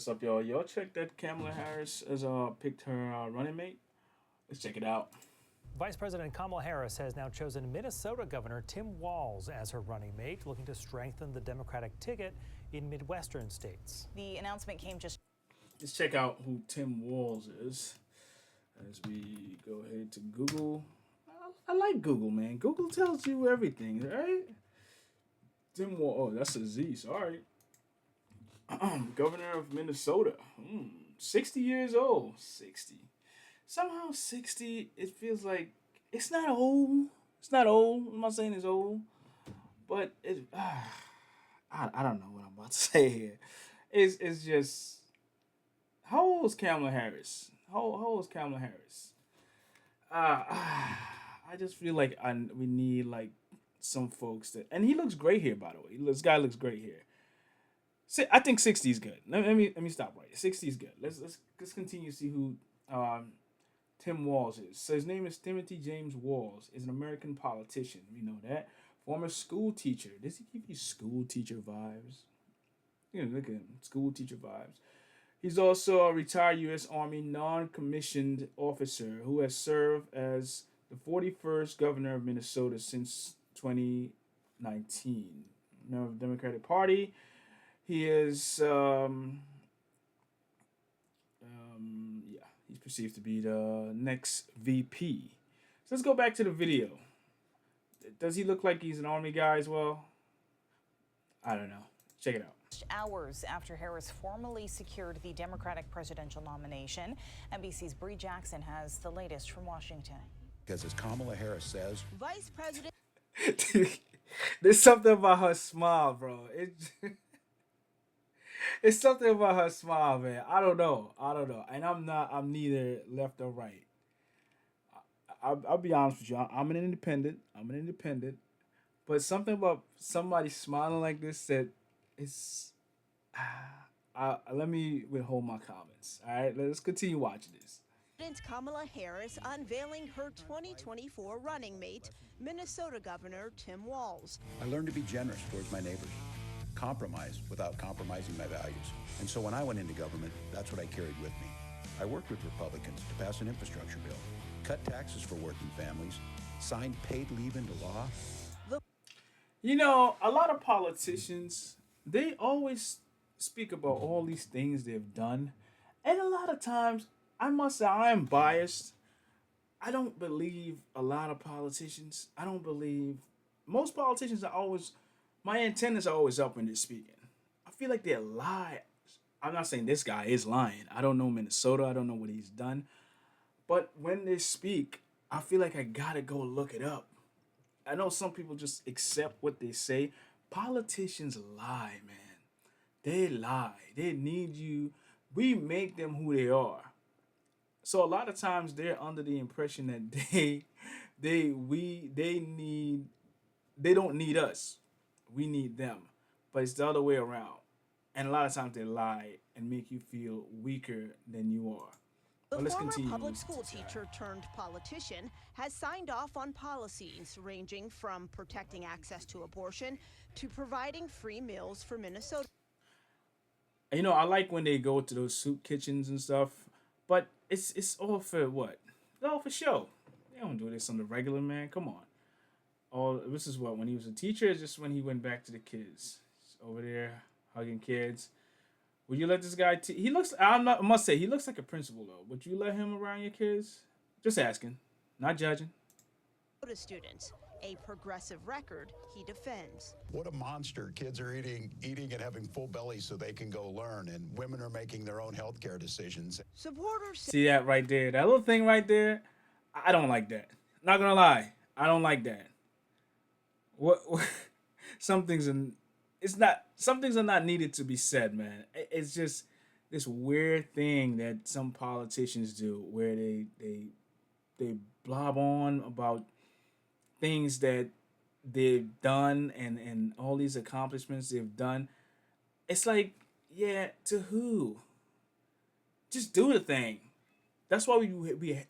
What's up, y'all? Y'all check that Kamala Harris has picked her running mate. Let's check it out. Vice President Kamala Harris has now chosen Minnesota Governor Tim Walz as her running mate, looking to strengthen the Democratic ticket in Midwestern states. The announcement came just. Let's check out who Tim Walz is as we go ahead to Google. I like Google, man. Google tells you everything, right? Tim Walz. Oh, that's a Z. Sorry. Governor of Minnesota. 60 years old. 60. Somehow 60, it feels like it's not old. It's not old. I'm not saying it's old. But I don't know what I'm about to say here. It's just, how old is Kamala Harris? How old is Kamala Harris? I just feel like we need like some folks that, and he looks great here, by the way. This guy looks great here. I think 60 is good. Let me stop right. 60 is good. Let's continue to see who Tim Walz is. So his name is Timothy James Walz. Is an American politician. We know that. Former school teacher. Does he give you school teacher vibes? You know, look at him. School teacher vibes. He's also a retired U.S. Army non-commissioned officer who has served as the 41st governor of Minnesota since 2019. Member of the Democratic Party. He is, he's perceived to be the next VP. So let's go back to the video. Does he look like he's an Army guy as well? I don't know. Check it out. Hours after Harris formally secured the Democratic presidential nomination, NBC's Bree Jackson has the latest from Washington. Because as Kamala Harris says, Vice President. There's something about her smile, bro. It's something about her smile, man. I don't know. And I'm neither left or right. I'll be honest with you. I'm an independent. But something about somebody smiling like this that is. Let me withhold my comments. All right, let's continue watching this. Kamala Harris unveiling her 2024 running mate, Minnesota Governor Tim Walz. I learned to be generous towards my neighbors, compromise without compromising my values. And so when I went into government, that's what I carried with me. I worked with Republicans to pass an infrastructure bill, cut taxes for working families, signed paid leave into law. You know, a lot of politicians, they always speak about all these things they've done. And a lot of times, I must say, I am biased. I don't believe a lot of politicians. I don't believe most politicians are always, my antennas are always up when they're speaking. I feel like they're lying. I'm not saying this guy is lying. I don't know Minnesota. I don't know what he's done. But when they speak, I feel like I gotta go look it up. I know some people just accept what they say. Politicians lie, man. They lie. They need you. We make them who they are. So a lot of times they're under the impression that they don't need us. We need them. But it's the other way around. And a lot of times they lie and make you feel weaker than you are. But The let's former continue. public school teacher turned politician has signed off on policies ranging from protecting access to abortion to providing free meals for Minnesota. You know, I like when they go to those soup kitchens and stuff, but it's all for what? It's all for show. They don't do this on the regular, man. Come on. All this is what, when he was a teacher, is just when he went back to the kids. He's over there hugging kids. Would you let this guy? He looks. I must say, he looks like a principal though. Would you let him around your kids? Just asking, not judging. Students, a progressive record he defends. What a monster. Kids are eating and having full bellies so they can go learn, and women are making their own healthcare decisions. Supporters See that right there? That little thing right there? I don't like that. Not gonna lie, I don't like that. What some things in some things are not needed to be said, man. It's just this weird thing that some politicians do where they blob on about things that they've done and all these accomplishments they've done. It's like, yeah, to who? Just do the thing. That's why we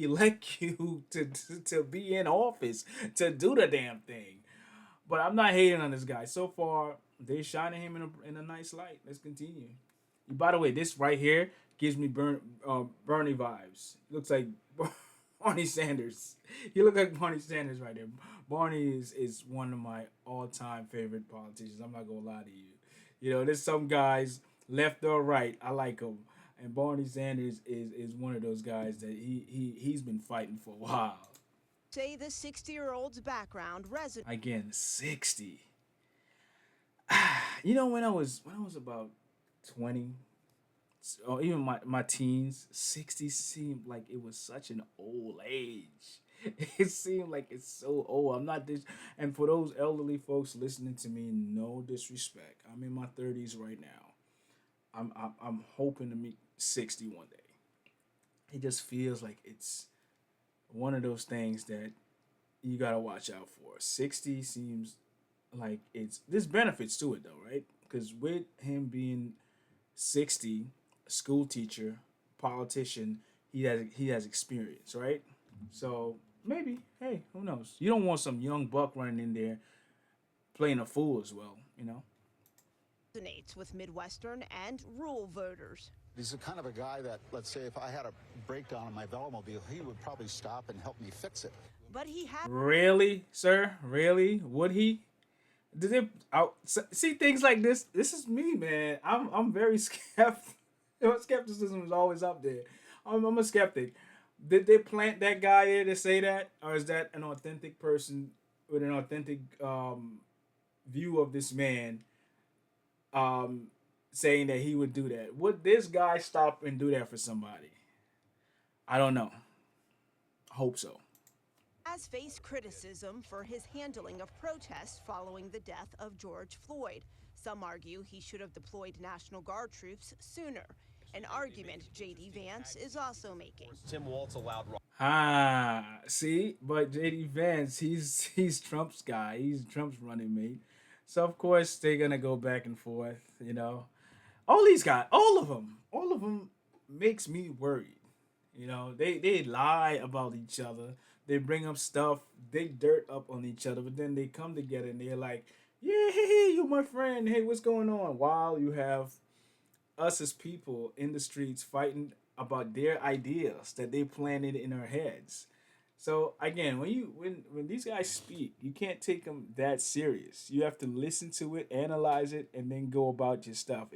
elect you to be in office, to do the damn thing. But I'm not hating on this guy. So far, they're shining him in a nice light. Let's continue. By the way, this right here gives me Bernie vibes. Looks like Barney Sanders. You look like Barney Sanders right there. Barney is one of my all time favorite politicians. I'm not gonna lie to you. You know, there's some guys left or right. I like them, and Barney Sanders is one of those guys that he's been fighting for a while. Say the 60-year-old's background resonates. Again, 60. You know, when I was about 20, or even my teens, 60 seemed like it was such an old age. It seemed like it's so old. I'm not this, and for those elderly folks listening to me, no disrespect. I'm in my 30s right now. I'm hoping to meet 60 one day. It just feels like it's one of those things that you gotta watch out for. 60 seems like there's benefits to it though, right? Because with him being 60, a school teacher, politician, he has experience, right? So maybe, hey, who knows? You don't want some young buck running in there playing a fool as well, you know? Resonates with Midwestern and rural voters. He's the kind of a guy that, let's say, if I had a breakdown in my Velomobile, he would probably stop and help me fix it. But he has Really, sir? Really? Would he? Did they see things like this? This is me, man. I'm very skeptical. Skepticism is always up there. I'm a skeptic. Did they plant that guy there to say that, or is that an authentic person with an authentic view of this man, saying that he would do that? Would this guy stop and do that for somebody? I don't know. Hope so. has faced criticism for his handling of protests following the death of George Floyd. Some argue he should have deployed National Guard troops sooner, an argument J.D. Vance is also making. Tim Walz allowed. See, but J.D. Vance, he's Trump's guy. He's Trump's running mate. So of course they're gonna go back and forth. You know, all these guys, all of them makes me worried. You know, they lie about each other. They bring up stuff, they dirt up on each other, but then they come together and they're like, yeah, hey, you my friend. Hey, what's going on? While you have us as people in the streets fighting about their ideas that they planted in our heads. So again, when these guys speak, you can't take them that serious. You have to listen to it, analyze it, and then go about your stuff.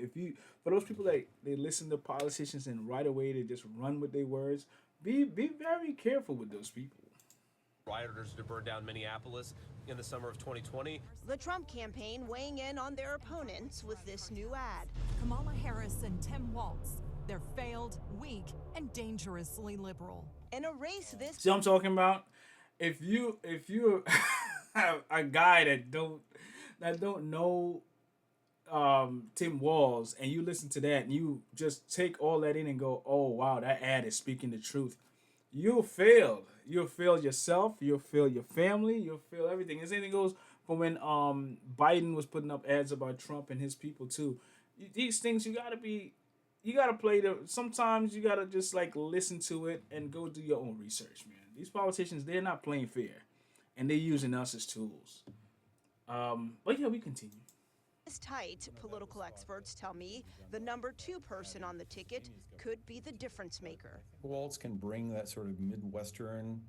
For those people that they listen to politicians and right away they just run with their words, be very careful with those people. Rioters to burn down Minneapolis in the summer of 2020. The Trump campaign weighing in on their opponents with this new ad. Kamala Harris and Tim Walz. They're failed, weak, and dangerously liberal. In a race this... See what I'm talking about? If you have a guy that don't know Tim Walz and you listen to that and you just take all that in and go, oh wow, that ad is speaking the truth, you'll fail. You'll fail yourself. You'll fail your family. You'll fail everything. The same thing goes for when Biden was putting up ads about Trump and his people too. These things you gotta play them. Sometimes you gotta just like listen to it and go do your own research, man. These politicians, they're not playing fair, and they're using us as tools. But yeah, we continue. Tight, political experts tell me the number 2 person on the ticket could be the difference maker. Walz can bring that sort of Midwestern,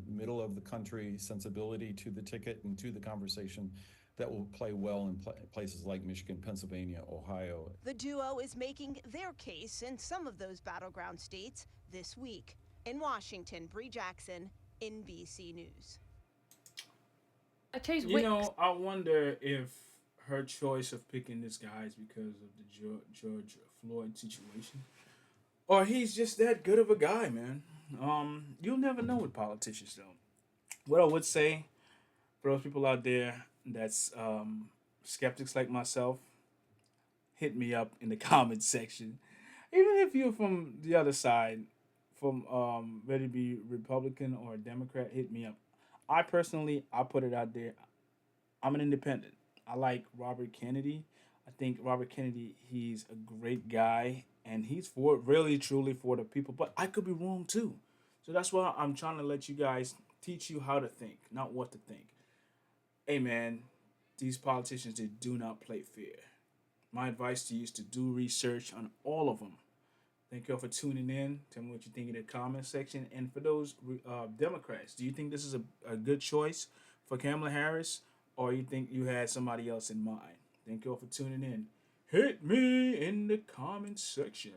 middle of the country sensibility to the ticket and to the conversation that will play well in places like Michigan, Pennsylvania, Ohio. The duo is making their case in some of those battleground states this week. In Washington, Bree Jackson, NBC News. I wonder if her choice of picking this guy is because of the George Floyd situation, or he's just that good of a guy, man. You'll never know with politicians, though. What I would say for those people out there that's skeptics like myself, hit me up in the comments section. Even if you're from the other side, from ready to be Republican or Democrat, hit me up. I put it out there. I'm an independent. I like Robert Kennedy. I think Robert Kennedy, he's a great guy, and he's really, truly for the people. But I could be wrong, too. So that's why I'm trying to let you guys teach you how to think, not what to think. Hey, man, these politicians, they do not play fair. My advice to you is to do research on all of them. Thank you all for tuning in. Tell me what you think in the comment section. And for those Democrats, do you think this is a good choice for Kamala Harris, or you think you had somebody else in mind? Thank you all for tuning in. Hit me in the comment section.